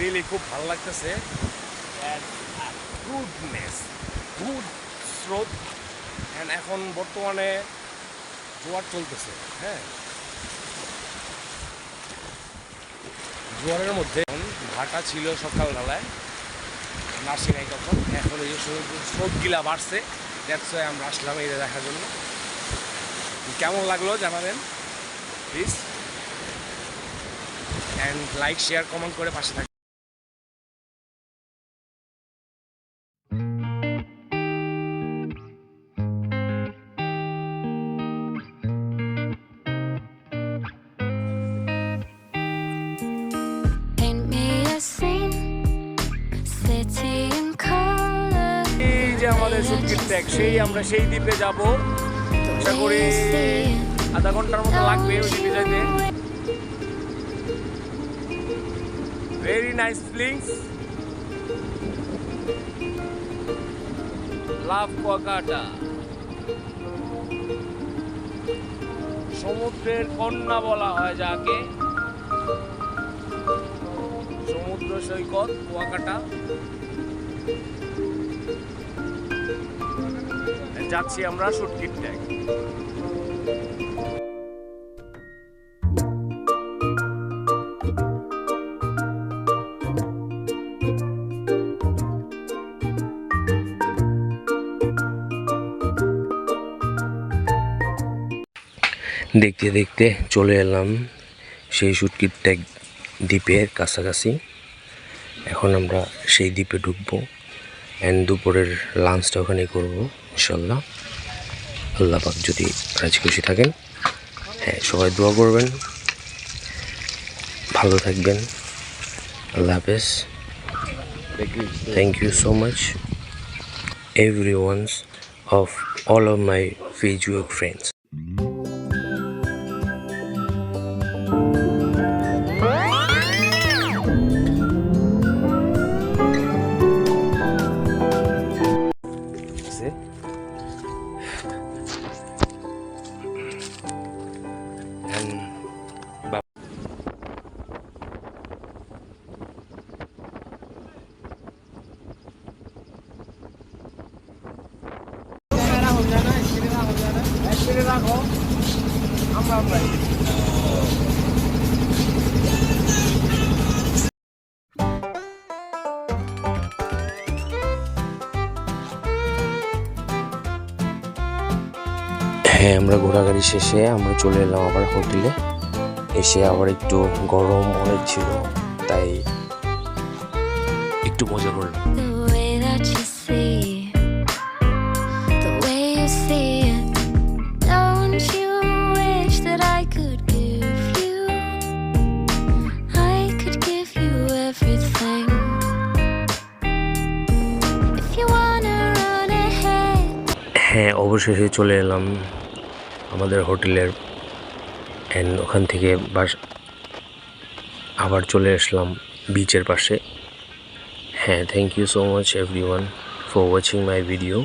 Really খুব ভালো লাগতেছে। গুডনেস, গুড স্রোত। অ্যান্ড এখন বর্তমানে জোয়ার চলতেছে। হ্যাঁ, জোয়ারের মধ্যে ভাটা ছিল সকালবেলায়, নাসি নাই তখন। এখন এই যে স্রোতগুলা বাড়ছে, দ্যাটস ওয়াই আমরা আসলাম এটা দেখার জন্য। কেমন লাগলো জানাবেন please, and like share comment করে পাশে থাকবেন। Paint me a scene, city in color. এই যে আমাদের সুটকির ট্যাগ, আমরা সেই দ্বীপে যাব। আশা করি আধা ঘন্টার মতো লাগবে ওই দ্বীপে যাইতে। ভেরি নাইস ফিলিংস, লাভ কুয়াকাটা, সমুদ্রের কন্যা বলা হয় যাকে, সমুদ্র সৈকত কুয়াকাটা। যাচ্ছি আমরা সুটকির ট্যাগ। দেখতে দেখতে চলে এলাম সেই সুটকির ট্যাগ দ্বীপের কাছাকাছি। এখন আমরা সেই দ্বীপে ঢুকবো, অ্যান্ড দুপুরের লাঞ্চটা ওখানে করবো ইনশাল্লাহ, আল্লাহ পাক যদি রাজি খুশি থাকেন। হ্যাঁ, সবাই দোয়া করবেন, ভালো থাকবেন, আল্লাহ হাফেজ। Thank you so much everyone's of all of my Facebook friends. হ্যাঁ, আমরা ঘোরাঘুরি শেষে আমরা চলে এলাম আবার হোটেলে। এসে আবার একটু গরম অনেক ছিল, তাই একটু মজা করলাম। The way that you see, the way you see it. Don't you wish that I could give you? I could give you everything. If you wanna run ahead. হ্যাঁ, অবশেষে চলে এলাম আমাদের হোটেলের, অ্যান্ড ওখান থেকে আবার চলে আসলাম বিচের পাশে। হ্যাঁ, thank you so much everyone for watching my video.